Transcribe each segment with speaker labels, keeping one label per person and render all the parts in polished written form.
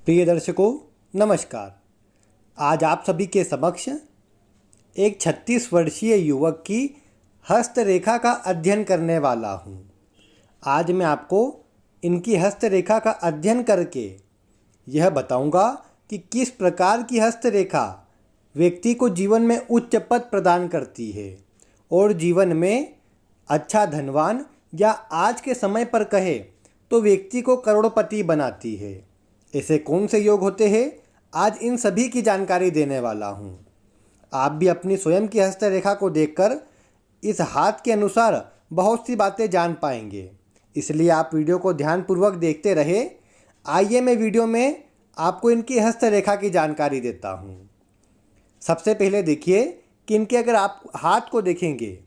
Speaker 1: प्रिय दर्शकों, नमस्कार। आज आप सभी के समक्ष एक 36 वर्षीय युवक की हस्तरेखा का अध्ययन करने वाला हूँ। आज मैं आपको इनकी हस्तरेखा का अध्ययन करके यह बताऊँगा कि किस प्रकार की हस्तरेखा व्यक्ति को जीवन में उच्च पद प्रदान करती है और जीवन में अच्छा धनवान या आज के समय पर कहे तो व्यक्ति को करोड़पति बनाती है। ऐसे कौन से योग होते हैं, आज इन सभी की जानकारी देने वाला हूँ। आप भी अपनी स्वयं की हस्तरेखा को देखकर इस हाथ के अनुसार बहुत सी बातें जान पाएंगे, इसलिए आप वीडियो को ध्यानपूर्वक देखते रहे। आइए मैं वीडियो में आपको इनकी हस्तरेखा की जानकारी देता हूँ। सबसे पहले देखिए कि इनके अगर आप हाथ को देखेंगे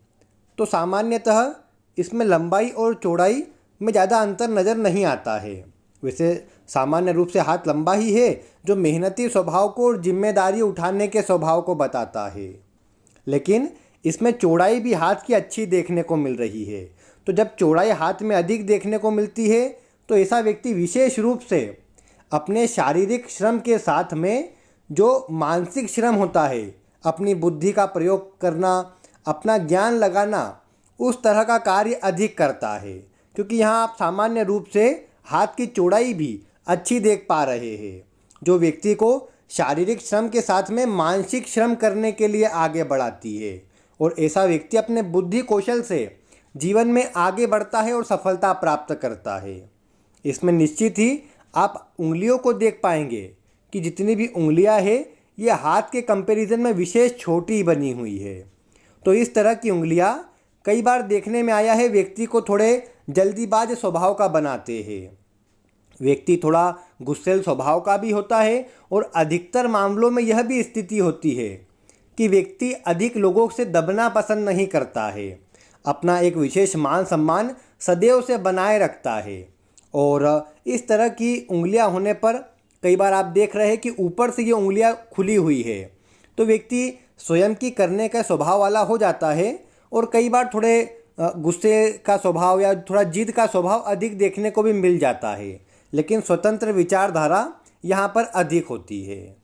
Speaker 1: तो सामान्यतः इसमें लंबाई और चौड़ाई में ज़्यादा अंतर नज़र नहीं आता है। वैसे सामान्य रूप से हाथ लंबा ही है, जो मेहनती स्वभाव को और जिम्मेदारी उठाने के स्वभाव को बताता है, लेकिन इसमें चौड़ाई भी हाथ की अच्छी देखने को मिल रही है। तो जब चौड़ाई हाथ में अधिक देखने को मिलती है तो ऐसा व्यक्ति विशेष रूप से अपने शारीरिक श्रम के साथ में जो मानसिक श्रम होता है, अपनी बुद्धि का प्रयोग करना, अपना ज्ञान लगाना, उस तरह का कार्य अधिक करता है, क्योंकि यहाँ आप सामान्य रूप से हाथ की चौड़ाई भी अच्छी देख पा रहे हैं, जो व्यक्ति को शारीरिक श्रम के साथ में मानसिक श्रम करने के लिए आगे बढ़ाती है। और ऐसा व्यक्ति अपने बुद्धि कौशल से जीवन में आगे बढ़ता है और सफलता प्राप्त करता है। इसमें निश्चित ही आप उंगलियों को देख पाएंगे कि जितनी भी उंगलियां हैं ये हाथ के कंपैरिजन में विशेष छोटी बनी हुई है। तो इस तरह की उंगलियां कई बार देखने में आया है व्यक्ति को थोड़े जल्दीबाज स्वभाव का बनाते हैं। व्यक्ति थोड़ा गुस्सैल स्वभाव का भी होता है और अधिकतर मामलों में यह भी स्थिति होती है कि व्यक्ति अधिक लोगों से दबना पसंद नहीं करता है, अपना एक विशेष मान सम्मान सदैव से बनाए रखता है। और इस तरह की उंगलियां होने पर कई बार आप देख रहे हैं कि ऊपर से ये उंगलियां खुली हुई है, तो व्यक्ति स्वयं की करने का स्वभाव वाला हो जाता है और कई बार थोड़े गुस्से का स्वभाव या थोड़ा जिद का स्वभाव अधिक देखने को भी मिल जाता है, लेकिन स्वतंत्र विचारधारा यहाँ पर अधिक होती है।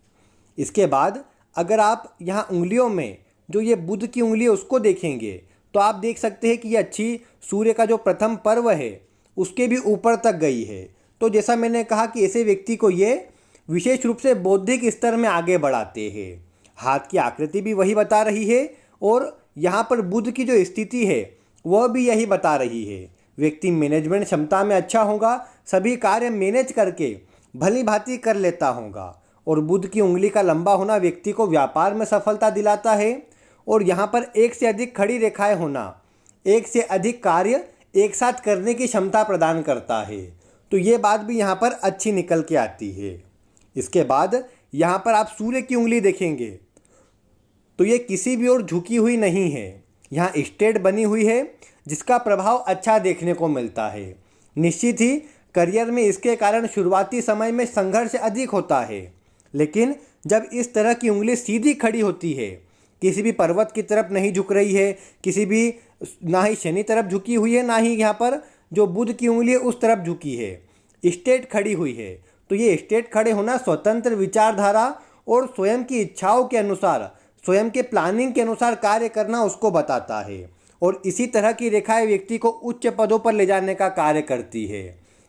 Speaker 1: इसके बाद अगर आप यहाँ उंगलियों में जो ये बुध की उंगली है उसको देखेंगे तो आप देख सकते हैं कि ये अच्छी सूर्य का जो प्रथम पर्व है उसके भी ऊपर तक गई है। तो जैसा मैंने कहा कि ऐसे व्यक्ति को ये विशेष रूप से बौद्धिक स्तर में आगे बढ़ाते हैं। हाथ की आकृति भी वही बता रही है और यहाँ पर बुध की जो स्थिति है वह भी यही बता रही है। व्यक्ति मैनेजमेंट क्षमता में अच्छा होगा, सभी कार्य मैनेज करके भली भांति कर लेता होगा। और बुध की उंगली का लंबा होना व्यक्ति को व्यापार में सफलता दिलाता है। और यहाँ पर एक से अधिक खड़ी रेखाएं होना एक से अधिक कार्य एक साथ करने की क्षमता प्रदान करता है। तो ये बात भी यहाँ पर अच्छी निकल के आती है। इसके बाद यहाँ पर आप सूर्य की उंगली देखेंगे तो ये किसी भी ओर झुकी हुई नहीं है, यहाँ स्ट्रेट बनी हुई है, जिसका प्रभाव अच्छा देखने को मिलता है। निश्चित ही करियर में इसके कारण शुरुआती समय में संघर्ष अधिक होता है, लेकिन जब इस तरह की उंगली सीधी खड़ी होती है, किसी भी पर्वत की तरफ नहीं झुक रही है, किसी भी ना ही शनि तरफ झुकी हुई है, ना ही यहाँ पर जो बुध की उंगली है उस तरफ झुकी है, स्ट्रेट खड़ी हुई है, तो ये स्ट्रेट खड़े होना स्वतंत्र विचारधारा और स्वयं की इच्छाओं के अनुसार, स्वयं के प्लानिंग के अनुसार कार्य करना उसको बताता है। और इसी तरह की रेखाएं व्यक्ति को उच्च पदों पर ले जाने का कार्य करती है।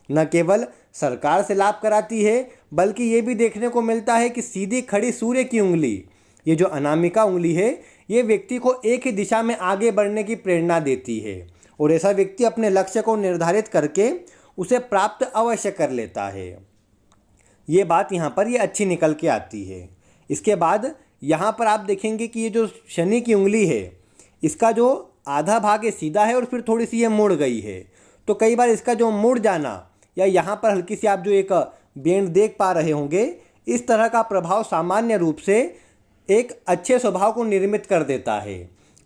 Speaker 1: न केवल सरकार से लाभ कराती है, बल्कि ये भी देखने को मिलता है कि सीधी खड़ी सूर्य की उंगली, ये जो अनामिका उंगली है, ये व्यक्ति को एक ही दिशा में आगे बढ़ने की प्रेरणा देती है। और ऐसा व्यक्ति अपने लक्ष्य को निर्धारित करके उसे प्राप्त अवश्य कर लेता है। ये बात यहाँ पर ये अच्छी निकल के आती है। इसके बाद यहाँ पर आप देखेंगे कि ये जो शनि की उंगली है, इसका जो आधा भाग है सीधा है और फिर थोड़ी सी ये मुड़ गई है। तो कई बार इसका जो मुड़ जाना या यहाँ पर हल्की सी आप जो एक बेंड देख पा रहे होंगे, इस तरह का प्रभाव सामान्य रूप से एक अच्छे स्वभाव को निर्मित कर देता है।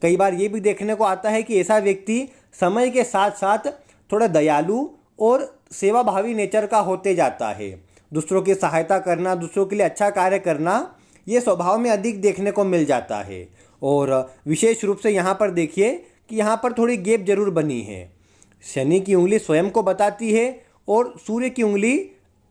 Speaker 1: कई बार ये भी देखने को आता है कि ऐसा व्यक्ति समय के साथ साथ थोड़ा दयालु और सेवाभावी नेचर का होते जाता है। दूसरों की सहायता करना, दूसरों के लिए अच्छा कार्य करना, ये स्वभाव में अधिक देखने को मिल जाता है। और विशेष रूप से यहाँ पर देखिए कि यहाँ पर थोड़ी गैप जरूर बनी है। शनि की उंगली स्वयं को बताती है और सूर्य की उंगली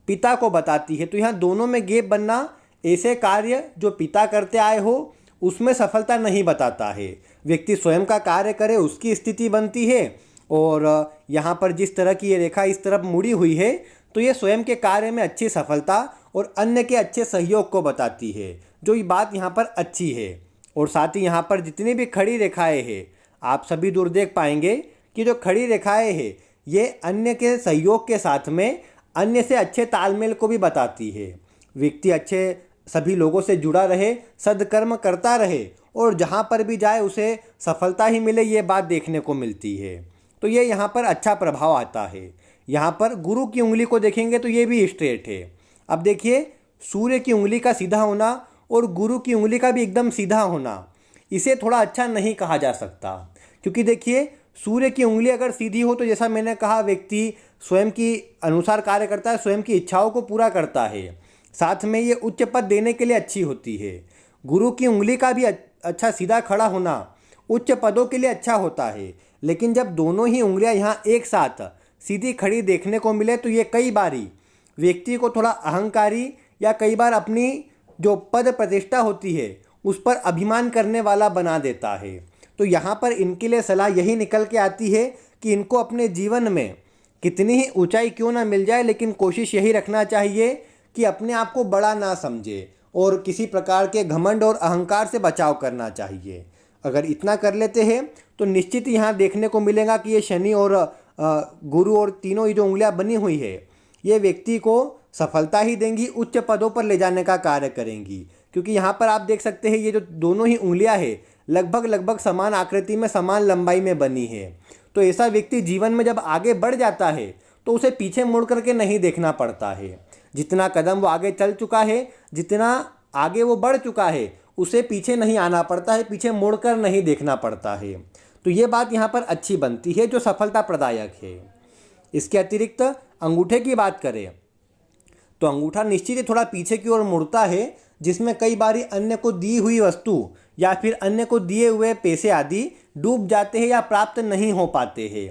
Speaker 1: पिता को बताती है। तो यहाँ दोनों में गैप बनना ऐसे कार्य जो पिता करते आए हो उसमें सफलता नहीं बताता है। व्यक्ति स्वयं का कार्य करे उसकी स्थिति बनती है। और यहाँ पर जिस तरह की ये रेखा इस तरफ मुड़ी हुई है तो ये स्वयं के कार्य में अच्छी सफलता और अन्य के अच्छे सहयोग को बताती है, जो ये बात यहाँ पर अच्छी है। और साथ ही यहाँ पर जितनी भी खड़ी रेखाएं हैं आप सभी दूर देख पाएंगे कि जो खड़ी रेखाएं हैं ये अन्य के सहयोग के साथ में अन्य से अच्छे तालमेल को भी बताती है। व्यक्ति अच्छे सभी लोगों से जुड़ा रहे, सद्कर्म करता रहे और जहाँ पर भी जाए उसे सफलता ही मिले, ये बात देखने को मिलती है। तो ये यहाँ पर अच्छा प्रभाव आता है। यहाँ पर गुरु की उंगली को देखेंगे तो ये भी स्ट्रेट है। अब देखिए सूर्य की उंगली का सीधा होना और गुरु की उंगली का भी एकदम सीधा होना, इसे थोड़ा अच्छा नहीं कहा जा सकता। क्योंकि देखिए सूर्य की उंगली अगर सीधी हो तो जैसा मैंने कहा व्यक्ति स्वयं की अनुसार कार्य करता है, स्वयं की इच्छाओं को पूरा करता है, साथ में ये उच्च पद देने के लिए अच्छी होती है। गुरु की उंगली का भी अच्छा सीधा खड़ा होना उच्च पदों के लिए अच्छा होता है। लेकिन जब दोनों ही उंगलियां यहाँ एक साथ सीधी खड़ी देखने को मिले तो ये कई बारी व्यक्ति को थोड़ा अहंकारी या कई बार अपनी जो पद प्रतिष्ठा होती है उस पर अभिमान करने वाला बना देता है। तो यहाँ पर इनके लिए सलाह यही निकल के आती है कि इनको अपने जीवन में कितनी ही ऊंचाई क्यों ना मिल जाए लेकिन कोशिश यही रखना चाहिए कि अपने आप को बड़ा ना समझे और किसी प्रकार के घमंड और अहंकार से बचाव करना चाहिए। अगर इतना कर लेते हैं तो निश्चित यहाँ देखने को मिलेगा कि ये शनि और गुरु और तीनों ही जो उंगलियां बनी हुई है ये व्यक्ति को सफलता ही देंगी, उच्च पदों पर ले जाने का कार्य करेंगी। क्योंकि यहाँ पर आप देख सकते हैं ये जो दोनों ही उंगलियां हैं लगभग समान आकृति में समान लंबाई में बनी है। तो ऐसा व्यक्ति जीवन में जब आगे बढ़ जाता है तो उसे पीछे मुड़ करके नहीं देखना पड़ता है। जितना कदम वो आगे चल चुका है, जितना आगे वो बढ़ चुका है, उसे पीछे नहीं आना पड़ता है, पीछे मुड़कर नहीं देखना पड़ता है। तो ये बात यहाँ पर अच्छी बनती है जो सफलता प्रदायक है। इसके अतिरिक्त अंगूठे की बात करें तो अंगूठा निश्चित ही थोड़ा पीछे की ओर मुड़ता है, जिसमें कई बारी अन्य को दी हुई वस्तु या फिर अन्य को दिए हुए पैसे आदि डूब जाते हैं या प्राप्त नहीं हो पाते हैं।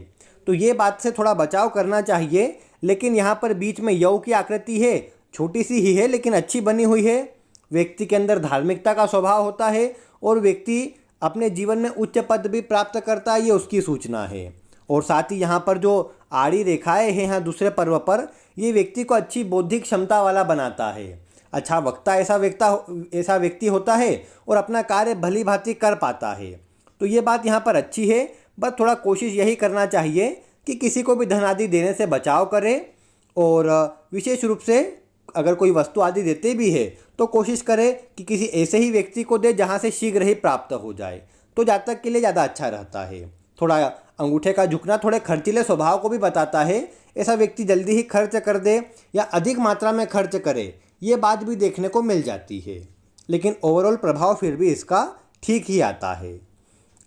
Speaker 1: तो ये बात से थोड़ा बचाव करना चाहिए। लेकिन यहाँ पर बीच में यौ की आकृति है, छोटी सी ही है लेकिन अच्छी बनी हुई है। व्यक्ति के अंदर धार्मिकता का स्वभाव होता है और व्यक्ति अपने जीवन में उच्च पद भी प्राप्त करता है, ये उसकी सूचना है। और साथ ही यहाँ पर जो आड़ी रेखाएं हैं यहाँ दूसरे पर्व पर, ये व्यक्ति को अच्छी बौद्धिक क्षमता वाला बनाता है। अच्छा वक्ता ऐसा व्यक्ति होता है और अपना कार्य भली भांति कर पाता है। तो ये बात यहाँ पर अच्छी है। बस थोड़ा कोशिश यही करना चाहिए कि किसी को भी धन आदि देने से बचाव करें और विशेष रूप से अगर कोई वस्तु आदि देते भी है तो कोशिश करें कि किसी ऐसे ही व्यक्ति को दे जहाँ से शीघ्र ही प्राप्त हो जाए, तो जातक के लिए ज़्यादा अच्छा रहता है। थोड़ा अंगूठे का झुकना थोड़े खर्चीले स्वभाव को भी बताता है। ऐसा व्यक्ति जल्दी ही खर्च कर दे या अधिक मात्रा में खर्च करे, ये बात भी देखने को मिल जाती है। लेकिन ओवरऑल प्रभाव फिर भी इसका ठीक ही आता है।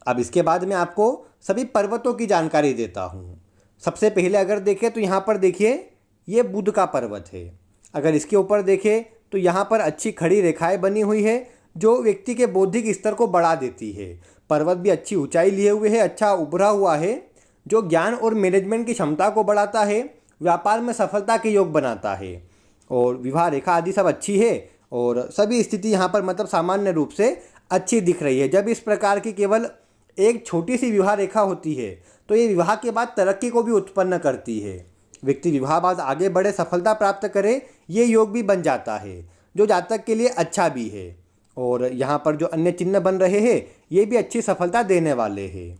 Speaker 1: अब इसके बाद मैं आपको सभी पर्वतों की जानकारी देता हूँ। सबसे पहले अगर देखें तो यहाँ पर देखिए ये बुध का पर्वत है। अगर इसके ऊपर देखें तो यहाँ पर अच्छी खड़ी रेखाएं बनी हुई है जो व्यक्ति के बौद्धिक स्तर को बढ़ा देती है। पर्वत भी अच्छी ऊंचाई लिए हुए है, अच्छा उभरा हुआ है, जो ज्ञान और मैनेजमेंट की क्षमता को बढ़ाता है, व्यापार में सफलता के योग बनाता है। और विवाह रेखा आदि सब अच्छी है और सभी स्थिति यहाँ पर मतलब सामान्य रूप से अच्छी दिख रही है। जब इस प्रकार की केवल एक छोटी सी विवाह रेखा होती है तो ये विवाह के बाद तरक्की को भी उत्पन्न करती है। व्यक्ति विवाह बाद आगे बढ़े, सफलता प्राप्त करे, ये योग भी बन जाता है, जो जातक के लिए अच्छा भी है। और यहाँ पर जो अन्य चिन्ह बन रहे हैं ये भी अच्छी सफलता देने वाले हैं।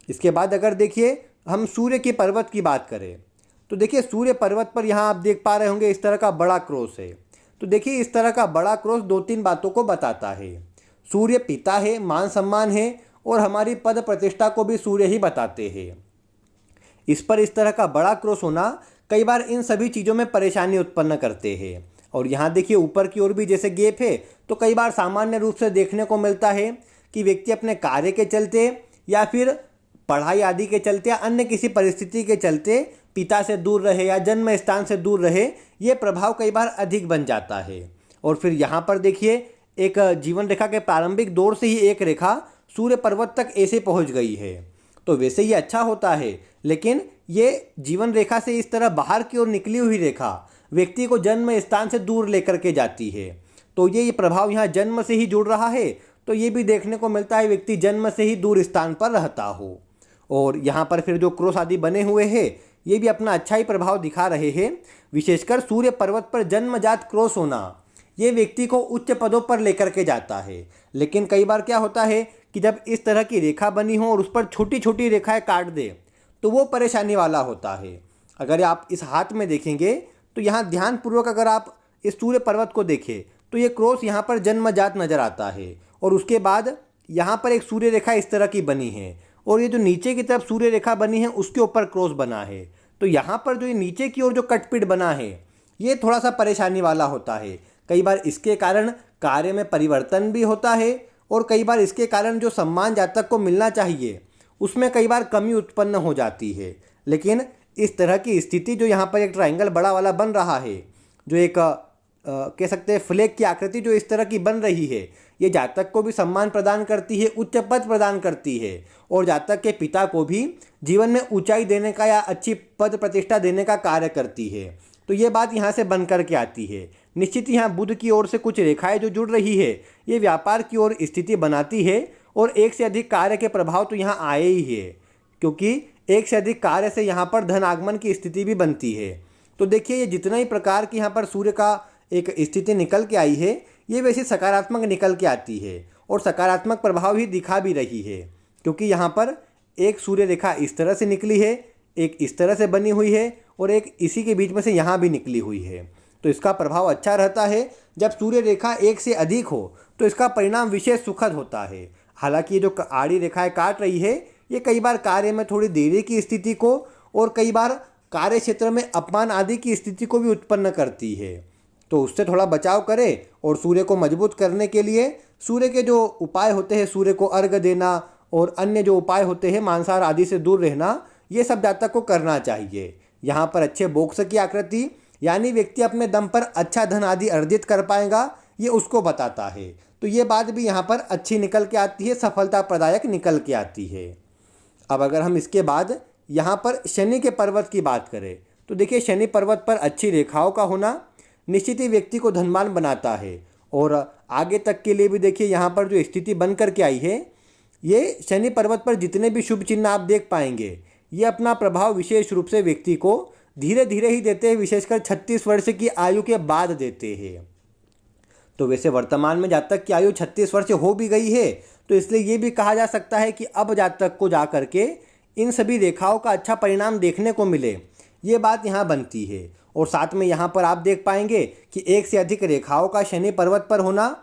Speaker 1: इसके बाद अगर देखिए हम सूर्य की पर्वत की बात करें तो देखिए सूर्य पर्वत पर यहाँ आप देख पा रहे होंगे इस तरह का बड़ा क्रॉस है। तो देखिए इस तरह का बड़ा क्रॉस दो तीन बातों को बताता है। सूर्य पिता है, मान सम्मान है और हमारी पद प्रतिष्ठा को भी सूर्य ही बताते हैं। इस पर इस तरह का बड़ा क्रॉस होना कई बार इन सभी चीज़ों में परेशानी उत्पन्न करते हैं। और यहाँ देखिए ऊपर की ओर भी जैसे गैप है तो कई बार सामान्य रूप से देखने को मिलता है कि व्यक्ति अपने कार्य के चलते या फिर पढ़ाई आदि के चलते या अन्य किसी परिस्थिति के चलते पिता से दूर रहे या जन्म स्थान से दूर रहे, ये प्रभाव कई बार अधिक बन जाता है। और फिर यहाँ पर देखिए एक जीवन रेखा के प्रारंभिक दौर से ही एक रेखा सूर्य पर्वत तक ऐसे पहुँच गई है। तो वैसे ये अच्छा होता है, लेकिन ये जीवन रेखा से इस तरह बाहर की ओर निकली हुई रेखा व्यक्ति को जन्म स्थान से दूर लेकर के जाती है। तो ये प्रभाव यहाँ जन्म से ही जुड़ रहा है, तो ये भी देखने को मिलता है व्यक्ति जन्म से ही दूर स्थान पर रहता हो। और यहाँ पर फिर जो क्रोश आदि बने हुए हैं ये भी अपना अच्छा ही प्रभाव दिखा रहे हैं। विशेषकर सूर्य पर्वत पर जन्मजात क्रोश होना ये व्यक्ति को उच्च पदों पर लेकर के जाता है। लेकिन कई बार क्या होता है कि जब इस तरह की रेखा बनी हो और उस पर छोटी छोटी रेखाएं काट दे तो वो परेशानी वाला होता है। अगर आप इस हाथ में देखेंगे तो यहाँ ध्यानपूर्वक अगर आप इस सूर्य पर्वत को देखें तो ये क्रोश यहाँ पर जन्मजात नज़र आता है। और उसके बाद यहाँ पर एक सूर्य रेखा इस तरह की बनी है और ये जो नीचे की तरफ सूर्य रेखा बनी है उसके ऊपर क्रॉस बना है। तो यहाँ पर जो ये नीचे की ओर जो कटपिट बना है ये थोड़ा सा परेशानी वाला होता है। कई बार इसके कारण कार्य में परिवर्तन भी होता है और कई बार इसके कारण जो सम्मान जातक को मिलना चाहिए उसमें कई बार कमी उत्पन्न हो जाती है। लेकिन इस तरह की स्थिति जो यहाँ पर एक ट्रायंगल बड़ा वाला बन रहा है, जो एक कह सकते हैं फ्लैग की आकृति जो इस तरह की बन रही है, ये जातक को भी सम्मान प्रदान करती है, उच्च पद प्रदान करती है और जातक के पिता को भी जीवन में ऊंचाई देने का या अच्छी पद प्रतिष्ठा देने का कार्य करती है। तो ये बात यहाँ से बन कर के आती है। निश्चित यहाँ बुध की ओर से कुछ रेखाएं जो जुड़ रही है ये व्यापार की ओर स्थिति बनाती है और एक से अधिक कार्य के प्रभाव तो यहाँ आए ही है, क्योंकि एक से अधिक कार्य से यहाँ पर धन आगमन की स्थिति भी बनती है। तो देखिए ये जितना ही प्रकार की यहाँ पर सूर्य का एक स्थिति निकल के आई है ये वैसे सकारात्मक निकल के आती है और सकारात्मक प्रभाव ही दिखा भी रही है, क्योंकि यहाँ पर एक सूर्य रेखा इस तरह से निकली है, एक इस तरह से बनी हुई है और एक इसी के बीच में से यहाँ भी निकली हुई है। तो इसका प्रभाव अच्छा रहता है। जब सूर्य रेखा एक से अधिक हो तो इसका परिणाम विशेष सुखद होता है। हालांकि ये जो आड़ी रेखाएं काट रही है ये कई बार कार्य में थोड़ी देरी की स्थिति को और कई बार कार्य क्षेत्र में अपमान आदि की स्थिति को भी उत्पन्न करती है। तो उससे थोड़ा बचाव करें और सूर्य को मजबूत करने के लिए सूर्य के जो उपाय होते हैं, सूर्य को अर्घ देना और अन्य जो उपाय होते हैं मांसाहार आदि से दूर रहना, ये सब जातक को करना चाहिए। यहाँ पर अच्छे बॉक्स की आकृति यानी व्यक्ति अपने दम पर अच्छा धन आदि अर्जित कर पाएगा ये उसको बताता है। तो ये बात भी यहाँ पर अच्छी निकल के आती है, सफलता प्रदायक निकल के आती है। अब अगर हम इसके बाद यहाँ पर शनि के पर्वत की बात करें तो देखिए शनि पर्वत पर अच्छी रेखाओं का होना निश्चित ही व्यक्ति को धनवान बनाता है और आगे तक के लिए भी देखिए यहाँ पर जो स्थिति बन कर के आई है ये शनि पर्वत पर जितने भी शुभ चिन्ह आप देख पाएंगे ये अपना प्रभाव विशेष रूप से व्यक्ति को धीरे धीरे ही देते हैं, विशेषकर 36 वर्ष की आयु के बाद देते हैं। तो वैसे वर्तमान में जातक की आयु 36 वर्ष हो भी गई है, तो इसलिए ये भी कहा जा सकता है कि अब जातक को जा करके इन सभी रेखाओं का अच्छा परिणाम देखने को मिले, ये बात यहाँ बनती है। और साथ में यहाँ पर आप देख पाएंगे कि एक से अधिक रेखाओं का शनि पर्वत पर होना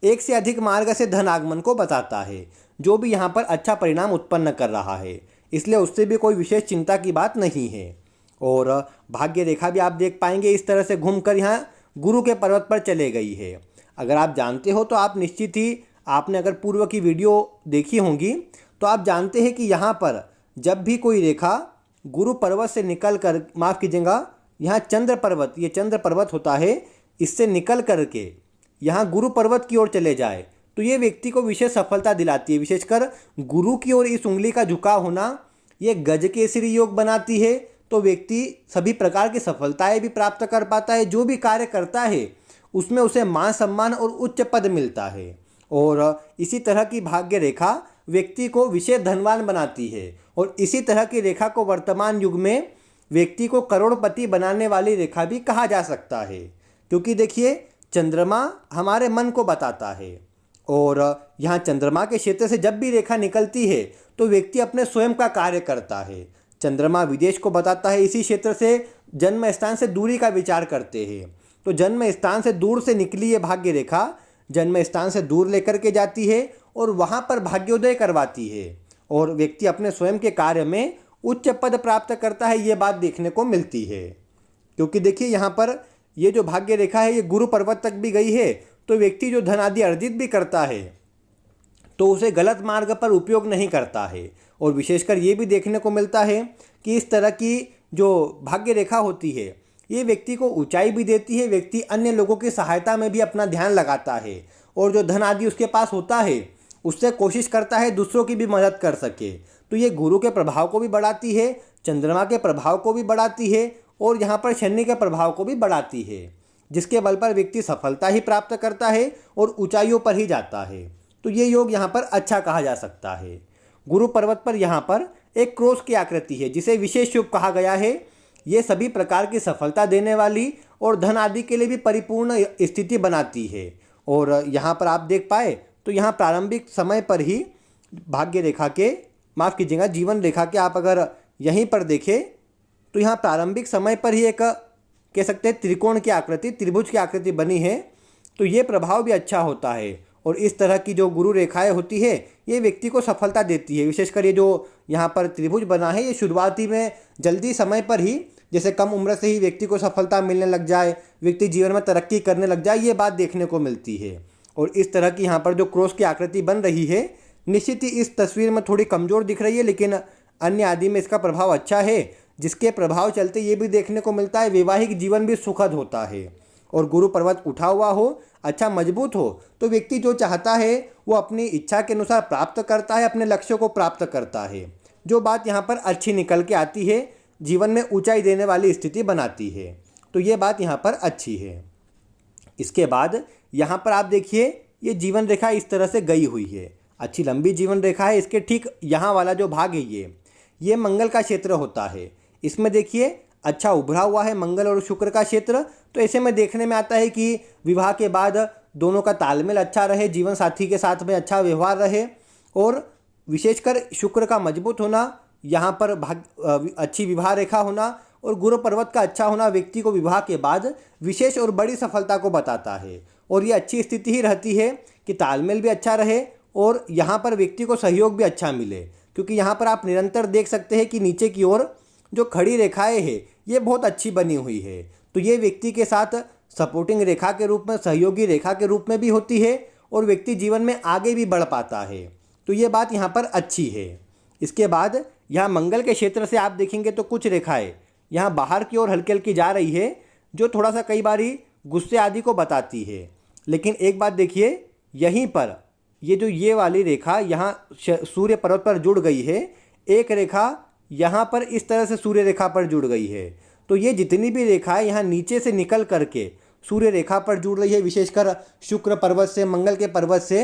Speaker 1: एक से अधिक मार्ग से धन आगमन को बताता है, जो भी यहाँ पर अच्छा परिणाम उत्पन्न कर रहा है। इसलिए उससे भी कोई विशेष चिंता की बात नहीं है। और भाग्य रेखा भी आप देख पाएंगे इस तरह से घूमकर यहाँ गुरु के पर्वत पर चले गई है। अगर आप जानते हो तो आप निश्चित ही आपने अगर पूर्व की वीडियो देखी होंगी तो आप जानते हैं कि यहाँ पर जब भी कोई रेखा गुरु पर्वत से निकल कर, माफ़ कीजिएगा, यहाँ चंद्र पर्वत, ये चंद्र पर्वत होता है, इससे निकल करके यहाँ गुरु पर्वत की ओर चले जाए तो ये व्यक्ति को विशेष सफलता दिलाती है। विशेषकर गुरु की ओर इस उंगली का झुकाव होना ये गज केसरी योग बनाती है, तो व्यक्ति सभी प्रकार की सफलताएं भी प्राप्त कर पाता है। जो भी कार्य करता है उसमें उसे मान सम्मान और उच्च पद मिलता है। और इसी तरह की भाग्य रेखा व्यक्ति को विशेष धनवान बनाती है और इसी तरह की रेखा को वर्तमान युग में व्यक्ति को करोड़पति बनाने वाली रेखा भी कहा जा सकता है, क्योंकि देखिए चंद्रमा हमारे मन को बताता है और यहाँ चंद्रमा के क्षेत्र से जब भी रेखा निकलती है तो व्यक्ति अपने स्वयं का कार्य करता है। चंद्रमा विदेश को बताता है, इसी क्षेत्र से जन्म स्थान से दूरी का विचार करते हैं। तो जन्म स्थान से दूर से निकली ये भाग्य रेखा जन्म स्थान से दूर लेकर के जाती है और वहाँ पर भाग्योदय करवाती है और व्यक्ति अपने स्वयं के कार्य में उच्च पद प्राप्त करता है, ये बात देखने को मिलती है। क्योंकि देखिए यहाँ पर ये जो भाग्य रेखा है ये गुरु पर्वत तक भी गई है, तो व्यक्ति जो धन आदि अर्जित भी करता है तो उसे गलत मार्ग पर उपयोग नहीं करता है। और विशेषकर ये भी देखने को मिलता है कि इस तरह की जो भाग्य रेखा होती है ये व्यक्ति को ऊंचाई भी देती है। व्यक्ति अन्य लोगों की सहायता में भी अपना ध्यान लगाता है और जो धन आदि उसके पास होता है उससे कोशिश करता है दूसरों की भी मदद कर सके। तो ये गुरु के प्रभाव को भी बढ़ाती है, चंद्रमा के प्रभाव को भी बढ़ाती है और यहाँ पर शनि के प्रभाव को भी बढ़ाती है, जिसके बल पर व्यक्ति सफलता ही प्राप्त करता है और ऊंचाइयों पर ही जाता है। तो ये योग यहाँ पर अच्छा कहा जा सकता है। गुरु पर्वत पर यहाँ पर एक क्रोस की आकृति है, जिसे विशेष शुभ कहा गया है। ये सभी प्रकार की सफलता देने वाली और धन आदि के लिए भी परिपूर्ण स्थिति बनाती है। और यहाँ पर आप देख पाए तो यहाँ प्रारंभिक समय पर ही भाग्य रेखा के, माफ़ कीजिएगा, जीवन रेखा के आप अगर यहीं पर देखें तो यहाँ प्रारंभिक समय पर ही एक कह सकते हैं त्रिकोण की आकृति, त्रिभुज की आकृति बनी है। तो ये प्रभाव भी अच्छा होता है। और इस तरह की जो गुरु रेखाएं होती है ये व्यक्ति को सफलता देती है। विशेषकर ये जो यहाँ पर त्रिभुज बना है, ये शुरुआती में जल्दी समय पर ही, जैसे कम उम्र से ही व्यक्ति को सफलता मिलने लग जाए, व्यक्ति जीवन में तरक्की करने लग जाए, ये बात देखने को मिलती है। और इस तरह की यहाँ पर जो क्रॉस की आकृति बन रही है, निश्चित ही इस तस्वीर में थोड़ी कमज़ोर दिख रही है, लेकिन अन्य आदि में इसका प्रभाव अच्छा है, जिसके प्रभाव चलते ये भी देखने को मिलता है वैवाहिक जीवन भी सुखद होता है। और गुरु पर्वत उठा हुआ हो, अच्छा मजबूत हो, तो व्यक्ति जो चाहता है वो अपनी इच्छा के अनुसार प्राप्त करता है, अपने लक्ष्यों को प्राप्त करता है। जो बात यहाँ पर अच्छी निकल के आती है, जीवन में ऊंचाई देने वाली स्थिति बनाती है। तो ये बात यहाँ पर अच्छी है। इसके बाद यहाँ पर आप देखिए, ये जीवन रेखा इस तरह से गई हुई है, अच्छी लंबी जीवन रेखा है। इसके ठीक यहाँ वाला जो भाग है ये मंगल का क्षेत्र होता है। इसमें देखिए अच्छा उभरा हुआ है मंगल और शुक्र का क्षेत्र। तो ऐसे में देखने में आता है कि विवाह के बाद दोनों का तालमेल अच्छा रहे, जीवन साथी के साथ में अच्छा व्यवहार रहे। और विशेषकर शुक्र का मजबूत होना, यहाँ पर अच्छी विवाह रेखा होना और गुरु पर्वत का अच्छा होना व्यक्ति को विवाह के बाद विशेष और बड़ी सफलता को बताता है। और ये अच्छी स्थिति ही रहती है कि तालमेल भी अच्छा रहे और यहाँ पर व्यक्ति को सहयोग भी अच्छा मिले। क्योंकि यहाँ पर आप निरंतर देख सकते हैं कि नीचे की ओर जो खड़ी रेखाएं हैं ये बहुत अच्छी बनी हुई है। तो ये व्यक्ति के साथ सपोर्टिंग रेखा के रूप में, सहयोगी रेखा के रूप में भी होती है और व्यक्ति जीवन में आगे भी बढ़ पाता है। तो ये बात यहाँ पर अच्छी है। इसके बाद यहाँ मंगल के क्षेत्र से आप देखेंगे तो कुछ रेखाएं यहाँ बाहर की ओर हल्की हल्की जा रही है, जो थोड़ा सा कई बारी गुस्से आदि को बताती है। लेकिन एक बात देखिए, यहीं पर ये वाली रेखा यहाँ सूर्य पर्वत पर जुड़ गई है, एक रेखा यहाँ पर इस तरह से सूर्य रेखा पर जुड़ गई है। तो ये जितनी भी रेखाएं यहाँ नीचे से निकल करके सूर्य रेखा पर जुड़ रही है, विशेषकर शुक्र पर्वत से, मंगल के पर्वत से,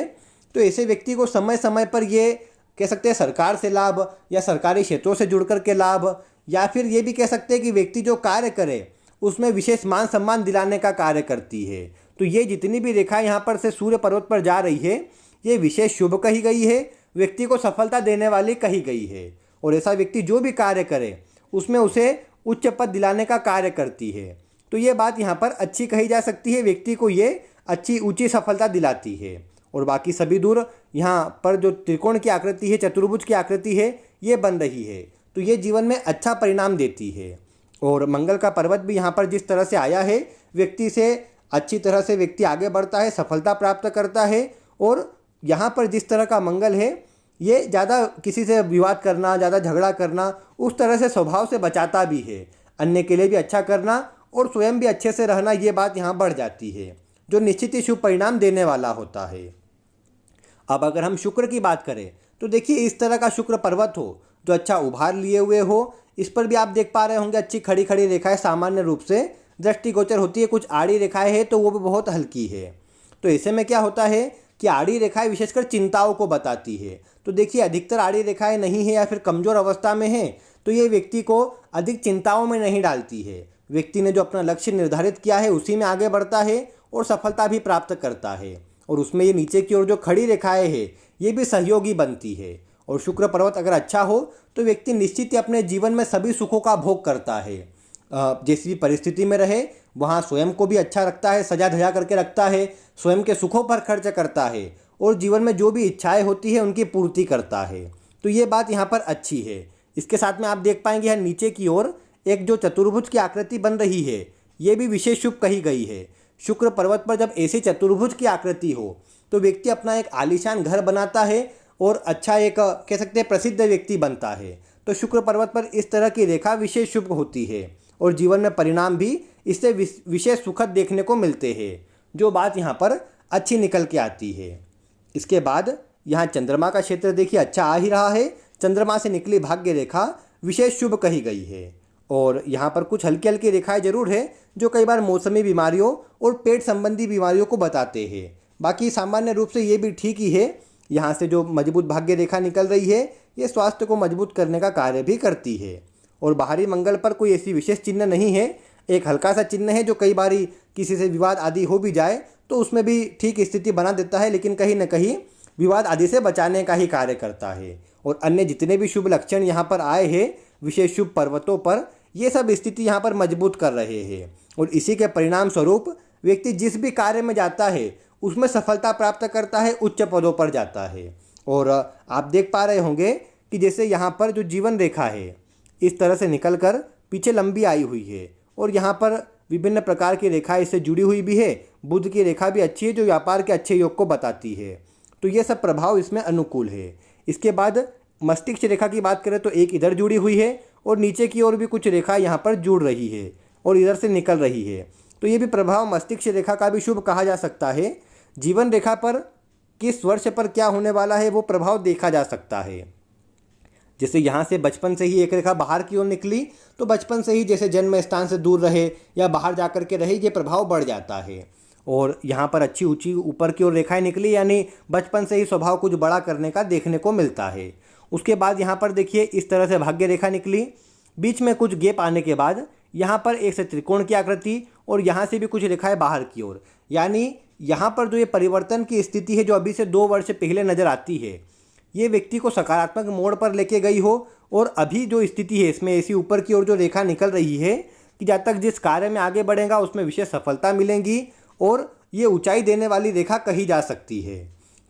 Speaker 1: तो ऐसे व्यक्ति को समय समय पर ये कह सकते हैं सरकार से लाभ या सरकारी क्षेत्रों से जुड़ कर के लाभ, या फिर ये भी कह सकते हैं कि व्यक्ति जो कार्य करे उसमें विशेष मान सम्मान दिलाने का कार्य करती है। तो ये जितनी भी रेखा यहाँ पर से सूर्य पर्वत पर जा रही है ये विशेष शुभ कही गई है, व्यक्ति को सफलता देने वाली कही गई है। और ऐसा व्यक्ति जो भी कार्य करे उसमें उसे उच्च पद दिलाने का कार्य करती है। तो ये बात यहाँ पर अच्छी कही जा सकती है, व्यक्ति को ये अच्छी ऊंची सफलता दिलाती है। और बाकी सभी दूर यहाँ पर जो त्रिकोण की आकृति है, चतुर्भुज की आकृति है, ये बन रही है। तो ये जीवन में अच्छा परिणाम देती है। और मंगल का पर्वत भी यहाँ पर जिस तरह से आया है, व्यक्ति से अच्छी तरह से व्यक्ति आगे बढ़ता है, सफलता प्राप्त करता है। और यहाँ पर जिस तरह का मंगल है ये ज़्यादा किसी से विवाद करना, ज़्यादा झगड़ा करना, उस तरह से स्वभाव से बचाता भी है। अन्य के लिए भी अच्छा करना और स्वयं भी अच्छे से रहना, ये बात यहाँ बढ़ जाती है, जो निश्चित ही शुभ परिणाम देने वाला होता है। अब अगर हम शुक्र की बात करें तो देखिए इस तरह का शुक्र पर्वत हो जो अच्छा उभार लिए हुए हो, इस पर भी आप देख पा रहे होंगे अच्छी खड़ी खड़ी रेखाएं सामान्य रूप से दृष्टिगोचर होती है। कुछ आड़ी रेखाएं हैं तो वो भी बहुत हल्की है। तो ऐसे में क्या होता है कि आड़ी रेखाएं विशेषकर चिंताओं को बताती है। तो देखिए अधिकतर आड़ी रेखाएं नहीं है या फिर कमज़ोर अवस्था में है तो ये व्यक्ति को अधिक चिंताओं में नहीं डालती है। व्यक्ति ने जो अपना लक्ष्य निर्धारित किया है उसी में आगे बढ़ता है और सफलता भी प्राप्त करता है। और उसमें ये नीचे की ओर जो खड़ी रेखाएं हैं ये भी सहयोगी बनती है। और शुक्र पर्वत अगर अच्छा हो तो व्यक्ति निश्चित ही अपने जीवन में सभी सुखों का भोग करता है। जैसी भी परिस्थिति में रहे वहाँ स्वयं को भी अच्छा रखता है, सजा धजा करके रखता है, स्वयं के सुखों पर खर्च करता है और जीवन में जो भी इच्छाएं होती है उनकी पूर्ति करता है। तो ये बात यहाँ पर अच्छी है। इसके साथ में आप देख पाएंगे यहाँ नीचे की ओर एक जो चतुर्भुज की आकृति बन रही है ये भी विशेष शुभ कही गई है। शुक्र पर्वत पर जब ऐसी चतुर्भुज की आकृति हो तो व्यक्ति अपना एक आलीशान घर बनाता है और अच्छा एक कह सकते हैं प्रसिद्ध व्यक्ति बनता है। तो शुक्र पर्वत पर इस तरह की रेखा विशेष शुभ होती है और जीवन में परिणाम भी इससे विशेष सुखद देखने को मिलते हैं, जो बात यहाँ पर अच्छी निकल के आती है। इसके बाद यहाँ चंद्रमा का क्षेत्र देखिए अच्छा आ ही रहा है। चंद्रमा से निकली भाग्य रेखा विशेष शुभ कही गई है और यहाँ पर कुछ हल्की हल्की रेखाएं जरूर है जो कई बार मौसमी बीमारियों और पेट संबंधी बीमारियों को बताते हैं। बाकी सामान्य रूप से ये भी ठीक ही है। यहाँ से जो मजबूत भाग्य रेखा निकल रही है ये स्वास्थ्य को मजबूत करने का कार्य भी करती है। और बाहरी मंगल पर कोई ऐसी विशेष चिन्ह नहीं है, एक हल्का सा चिन्ह है जो कई बारी किसी से विवाद आदि हो भी जाए तो उसमें भी ठीक स्थिति बना देता है, लेकिन कहीं न कहीं विवाद आदि से बचाने का ही कार्य करता है। और अन्य जितने भी शुभ लक्षण यहाँ पर आए हैं विशेष शुभ पर्वतों पर, ये सब स्थिति यहाँ पर मजबूत कर रहे हैं। और इसी के परिणाम स्वरूप व्यक्ति जिस भी कार्य में जाता है उसमें सफलता प्राप्त करता है, उच्च पदों पर जाता है। और आप देख पा रहे होंगे कि जैसे यहाँ पर जो जीवन रेखा है इस तरह से निकल कर पीछे लंबी आई हुई है और यहाँ पर विभिन्न प्रकार की रेखाएं इससे जुड़ी हुई भी है। बुध की रेखा भी अच्छी है जो व्यापार के अच्छे योग को बताती है। तो ये सब प्रभाव इसमें अनुकूल है। इसके बाद मस्तिष्क रेखा की बात करें तो एक इधर जुड़ी हुई है और नीचे की ओर भी कुछ रेखा यहाँ पर जुड़ रही है और इधर से निकल रही है। तो ये भी प्रभाव मस्तिष्क रेखा का भी शुभ कहा जा सकता है। जीवन रेखा पर किस वर्ष पर क्या होने वाला है वो प्रभाव देखा जा सकता है। जैसे यहाँ से बचपन से ही एक रेखा बाहर की ओर निकली तो बचपन से ही जैसे जन्म स्थान से दूर रहे या बाहर जाकर के रहे ये प्रभाव बढ़ जाता है। और यहाँ पर अच्छी ऊंची ऊपर की ओर रेखाएं निकली यानी बचपन से ही स्वभाव कुछ बड़ा करने का देखने को मिलता है। उसके बाद यहाँ पर देखिए इस तरह से भाग्य रेखा निकली, बीच में कुछ गैप आने के बाद यहाँ पर एक से त्रिकोण की आकृति और यहाँ से भी कुछ रेखाएं बाहर की ओर, यानी यहाँ पर जो ये परिवर्तन की स्थिति है जो अभी से 2 वर्ष पहले नज़र आती है ये व्यक्ति को सकारात्मक मोड़ पर लेके गई हो। और अभी जो स्थिति है इसमें ऐसी ऊपर की ओर जो रेखा निकल रही है कि जब तक जिस कार्य में आगे बढ़ेगा उसमें विशेष सफलता मिलेगी और ये ऊंचाई देने वाली रेखा कही जा सकती है।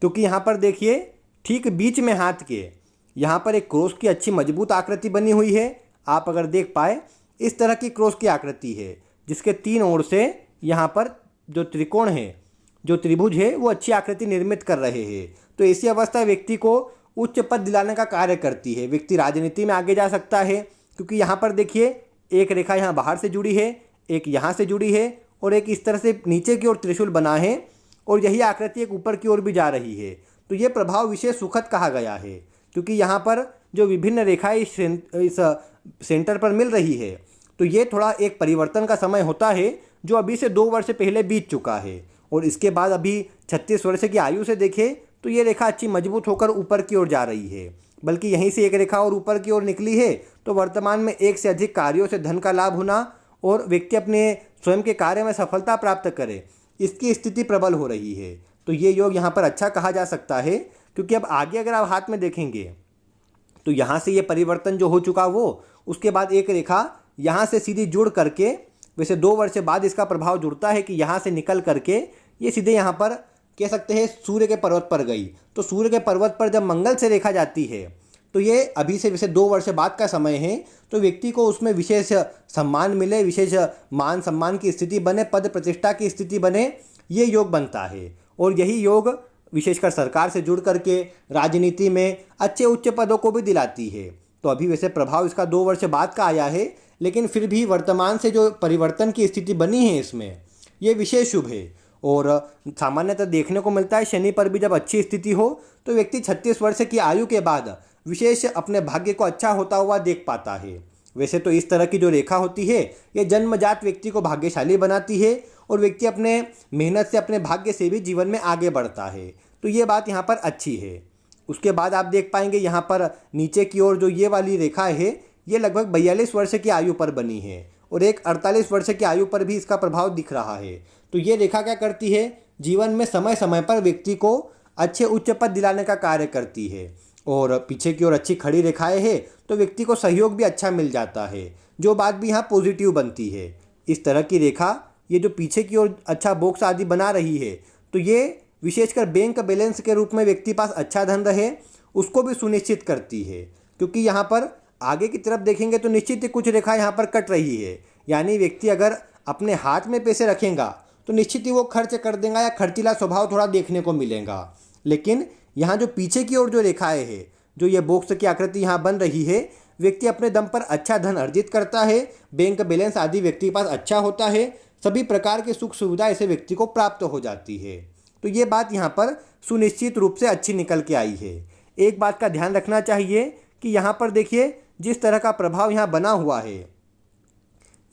Speaker 1: क्योंकि यहाँ पर देखिए ठीक बीच में हाथ के यहाँ पर एक क्रॉस की अच्छी मजबूत आकृति बनी हुई है। आप अगर देख पाए इस तरह की क्रॉस की आकृति है जिसके 3 ओर से यहाँ पर जो त्रिकोण है जो त्रिभुज है वो अच्छी आकृति निर्मित कर रहे हैं। तो ऐसी अवस्था व्यक्ति को उच्च पद दिलाने का कार्य करती है। व्यक्ति राजनीति में आगे जा सकता है क्योंकि यहाँ पर देखिए एक रेखा यहाँ बाहर से जुड़ी है, एक यहाँ से जुड़ी है और एक इस तरह से नीचे की ओर त्रिशूल बना है और यही आकृति एक ऊपर की ओर भी जा रही है। तो ये प्रभाव विशेष सुखद कहा गया है क्योंकि यहाँ पर जो विभिन्न रेखाएं इस सेंटर पर मिल रही है तो ये थोड़ा एक परिवर्तन का समय होता है जो अभी से 2 वर्ष पहले बीत चुका है। और इसके बाद अभी 36 वर्ष की आयु से देखें तो ये रेखा अच्छी मजबूत होकर ऊपर की ओर जा रही है। बल्कि यहीं से एक रेखा और ऊपर की ओर निकली है तो वर्तमान में एक से अधिक कार्यों से धन का लाभ होना और व्यक्ति अपने स्वयं के कार्य में सफलता प्राप्त करे इसकी स्थिति प्रबल हो रही है। तो ये योग यहाँ पर अच्छा कहा जा सकता है क्योंकि अब आगे अगर आप हाथ में देखेंगे तो यहाँ से ये परिवर्तन जो हो चुका वो उसके बाद एक रेखा यहाँ से सीधी जुड़ करके, वैसे 2 वर्ष बाद इसका प्रभाव जुड़ता है कि यहाँ से निकल करके ये सीधे यहाँ पर कह सकते हैं सूर्य के पर्वत पर गई। तो सूर्य के पर्वत पर जब मंगल से रेखा जाती है तो ये अभी से वैसे 2 वर्ष बाद का समय है तो व्यक्ति को उसमें विशेष सम्मान मिले, विशेष मान सम्मान की स्थिति बने, पद प्रतिष्ठा की स्थिति बने, ये योग बनता है। और यही योग विशेषकर सरकार से जुड़ करके राजनीति में अच्छे उच्च पदों को भी दिलाती है। तो अभी वैसे प्रभाव इसका 2 वर्ष बाद का आया है लेकिन फिर भी वर्तमान से जो परिवर्तन की स्थिति बनी है इसमें ये विशेष शुभ है। और सामान्यतः देखने को मिलता है शनि पर भी जब अच्छी स्थिति हो तो व्यक्ति 36 वर्ष की आयु के बाद विशेष अपने भाग्य को अच्छा होता हुआ देख पाता है। वैसे तो इस तरह की जो रेखा होती है ये जन्मजात व्यक्ति को भाग्यशाली बनाती है और व्यक्ति अपने मेहनत से अपने भाग्य से भी जीवन में आगे बढ़ता है। तो ये बात यहाँ पर अच्छी है। उसके बाद आप देख पाएंगे यहाँ पर नीचे की ओर जो ये वाली रेखा है ये लगभग 42 वर्ष की आयु पर बनी है और एक 48 वर्ष की आयु पर भी इसका प्रभाव दिख रहा है। तो ये रेखा क्या करती है, जीवन में समय समय पर व्यक्ति को अच्छे उच्च पद दिलाने का कार्य करती है। और पीछे की ओर अच्छी खड़ी रेखाएं है तो व्यक्ति को सहयोग भी अच्छा मिल जाता है, जो बात भी यहाँ पॉजिटिव बनती है। इस तरह की रेखा ये जो पीछे की ओर अच्छा बॉक्स आदि बना रही है तो ये विशेषकर बैंक बैलेंस के रूप में व्यक्ति पास अच्छा धन रहे उसको भी सुनिश्चित करती है। क्योंकि यहाँ पर आगे की तरफ देखेंगे तो निश्चित ही कुछ रेखा यहाँ पर कट रही है, यानी व्यक्ति अगर अपने हाथ में पैसे रखेगा तो निश्चित ही वो खर्च कर देगा या खर्चीला स्वभाव थोड़ा देखने को मिलेगा। लेकिन यहाँ जो पीछे की ओर जो रेखाएं है जो ये बॉक्स की आकृति यहाँ बन रही है व्यक्ति अपने दम पर अच्छा धन अर्जित करता है, बैंक बैलेंस आदि व्यक्ति के पास अच्छा होता है, सभी प्रकार के सुख सुविधा ऐसे व्यक्ति को प्राप्त हो जाती है। तो ये बात यहाँ पर सुनिश्चित रूप से अच्छी निकल के आई है। एक बात का ध्यान रखना चाहिए कि यहाँ पर देखिए जिस तरह का प्रभाव यहाँ बना हुआ है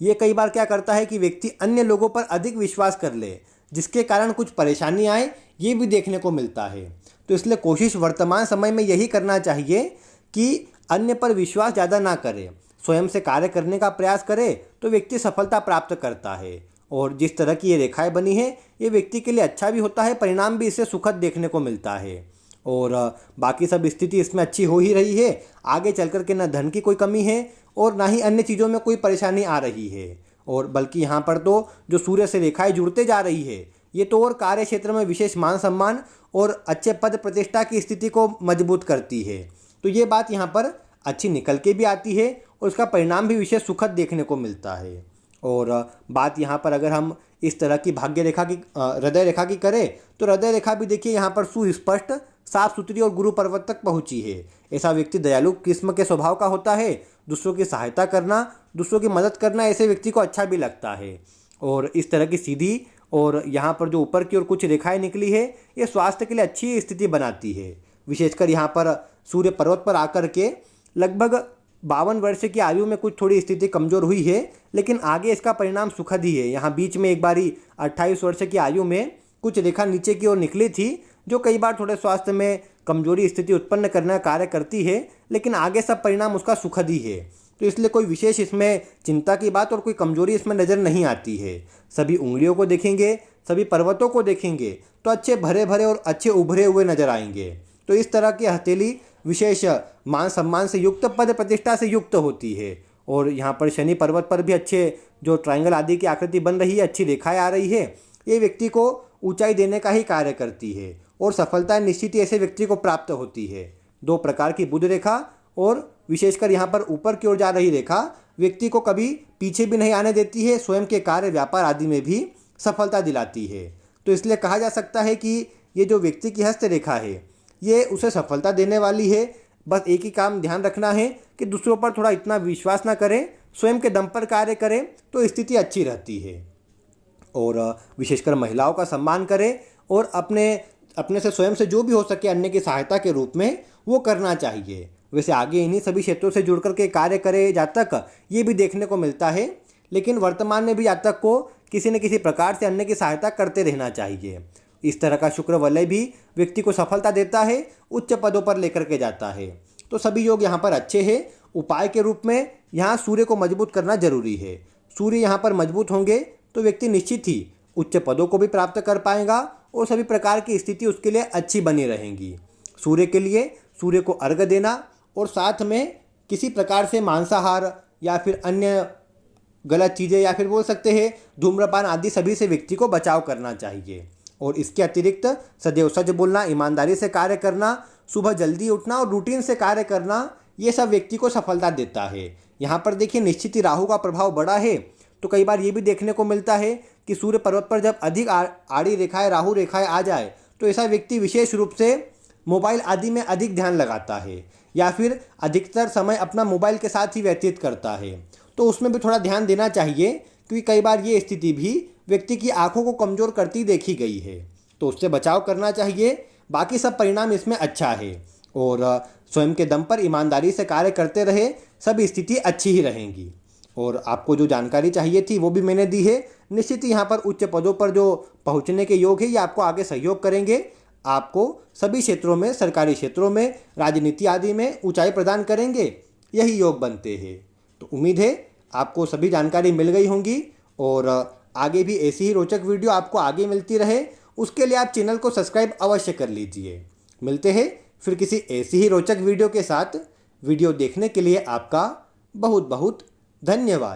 Speaker 1: ये कई बार क्या करता है कि व्यक्ति अन्य लोगों पर अधिक विश्वास कर ले, जिसके कारण कुछ परेशानी आए, ये भी देखने को मिलता है। तो इसलिए कोशिश वर्तमान समय में यही करना चाहिए कि अन्य पर विश्वास ज़्यादा ना करे, स्वयं से कार्य करने का प्रयास करे तो व्यक्ति सफलता प्राप्त करता है। और जिस तरह की ये रेखाएं बनी है, ये व्यक्ति के लिए अच्छा भी होता है, परिणाम भी इससे सुखद देखने को मिलता है। और बाकी सब स्थिति इसमें अच्छी हो ही रही है। आगे चल कर के ना धन की कोई कमी है और ना ही अन्य चीज़ों में कोई परेशानी आ रही है। और बल्कि यहाँ पर तो जो सूर्य से रेखाएं जुड़ते जा रही है, ये तो और कार्य क्षेत्र में विशेष मान सम्मान और अच्छे पद प्रतिष्ठा की स्थिति को मजबूत करती है। तो ये बात यहाँ पर अच्छी निकल के भी आती है और उसका परिणाम भी विशेष सुखद देखने को मिलता है। और बात यहाँ पर अगर हम इस तरह की भाग्य रेखा की हृदय रेखा की करें, तो हृदय रेखा भी देखिए यहाँ पर सुस्पष्ट, साफ सुथरी और गुरु पर्वत तक पहुँची है। ऐसा व्यक्ति दयालु किस्म के स्वभाव का होता है। दूसरों की सहायता करना, दूसरों की मदद करना ऐसे व्यक्ति को अच्छा भी लगता है। और इस तरह की सीधी और यहाँ पर जो ऊपर की ओर कुछ रेखाएं निकली है, ये स्वास्थ्य के लिए अच्छी स्थिति बनाती है। विशेषकर यहाँ पर सूर्य पर्वत पर आकर के लगभग 52 वर्ष की आयु में कुछ थोड़ी स्थिति कमज़ोर हुई है, लेकिन आगे इसका परिणाम सुखद ही है। यहाँ बीच में एक बारी 28 वर्ष की आयु में कुछ रेखा नीचे की ओर निकली थी, जो कई बार थोड़े स्वास्थ्य में कमजोरी स्थिति उत्पन्न करने का कार्य करती है, लेकिन आगे सब परिणाम उसका सुखद ही है। तो इसलिए कोई विशेष इसमें चिंता की बात और कोई कमजोरी इसमें नज़र नहीं आती है। सभी उंगलियों को देखेंगे, सभी पर्वतों को देखेंगे तो अच्छे भरे भरे और अच्छे उभरे हुए नजर आएंगे। तो इस तरह की हथेली विशेष मान सम्मान से युक्त, पद प्रतिष्ठा से युक्त होती है। और यहाँ पर शनि पर्वत पर भी अच्छे जो ट्रायंगल आदि की आकृति बन रही है, अच्छी रेखाएं आ रही है, ये व्यक्ति को ऊंचाई देने का ही कार्य करती है और सफलता निश्चित ही ऐसे व्यक्ति को प्राप्त होती है। 2 प्रकार की बुध रेखा और विशेषकर यहाँ पर ऊपर की ओर जा रही रेखा व्यक्ति को कभी पीछे भी नहीं आने देती है, स्वयं के कार्य व्यापार आदि में भी सफलता दिलाती है। तो इसलिए कहा जा सकता है कि ये जो व्यक्ति की हस्त रेखा है, ये उसे सफलता देने वाली है। बस एक ही काम ध्यान रखना है कि दूसरों पर थोड़ा इतना विश्वास ना करें, स्वयं के दम पर कार्य करें तो स्थिति अच्छी रहती है। और विशेषकर महिलाओं का सम्मान करें और अपने से स्वयं से जो भी हो सके अन्य की सहायता के रूप में वो करना चाहिए। वैसे आगे इन्हीं सभी क्षेत्रों से जुड़ करके कार्य करे जातक, ये भी देखने को मिलता है, लेकिन वर्तमान में भी जातक को किसी न किसी प्रकार से अन्य की सहायता करते रहना चाहिए। इस तरह का शुक्र वलय भी व्यक्ति को सफलता देता है, उच्च पदों पर लेकर के जाता है। तो सभी योग यहाँ पर अच्छे हैं। उपाय के रूप में यहाँ सूर्य को मजबूत करना जरूरी है। सूर्य यहाँ पर मजबूत होंगे तो व्यक्ति निश्चित ही उच्च पदों को भी प्राप्त कर पाएगा और सभी प्रकार की स्थिति उसके लिए अच्छी बनी रहेंगी। सूर्य के लिए सूर्य को अर्घ्य देना और साथ में किसी प्रकार से मांसाहार या फिर अन्य गलत चीज़ें या फिर बोल सकते हैं धूम्रपान आदि सभी से व्यक्ति को बचाव करना चाहिए। और इसके अतिरिक्त सदैव सच बोलना, ईमानदारी से कार्य करना, सुबह जल्दी उठना और रूटीन से कार्य करना, ये सब व्यक्ति को सफलता देता है। यहाँ पर देखिए निश्चित ही राहु का प्रभाव बड़ा है, तो कई बार ये भी देखने को मिलता है कि सूर्य पर्वत पर जब अधिक आड़ी रेखाएं, राहु रेखाएं आ जाए तो ऐसा व्यक्ति विशेष रूप से मोबाइल आदि में अधिक ध्यान लगाता है या फिर अधिकतर समय अपना मोबाइल के साथ ही व्यतीत करता है। तो उसमें भी थोड़ा ध्यान देना चाहिए, क्योंकि कई बार ये स्थिति भी व्यक्ति की आंखों को कमज़ोर करती देखी गई है, तो उससे बचाव करना चाहिए। बाकी सब परिणाम इसमें अच्छा है और स्वयं के दम पर ईमानदारी से कार्य करते रहे, सब स्थिति अच्छी ही रहेंगी। और आपको जो जानकारी चाहिए थी वो भी मैंने दी है। निश्चित ही यहाँ पर उच्च पदों पर जो पहुँचने के योग है, ये आपको आगे सहयोग करेंगे, आपको सभी क्षेत्रों में, सरकारी क्षेत्रों में, राजनीति आदि में ऊंचाई प्रदान करेंगे, यही योग बनते हैं। तो उम्मीद है आपको सभी जानकारी मिल गई होंगी और आगे भी ऐसी ही रोचक वीडियो आपको आगे मिलती रहे, उसके लिए आप चैनल को सब्सक्राइब अवश्य कर लीजिए। मिलते हैं फिर किसी ऐसी ही रोचक वीडियो के साथ। वीडियो देखने के लिए आपका बहुत बहुत धन्यवाद।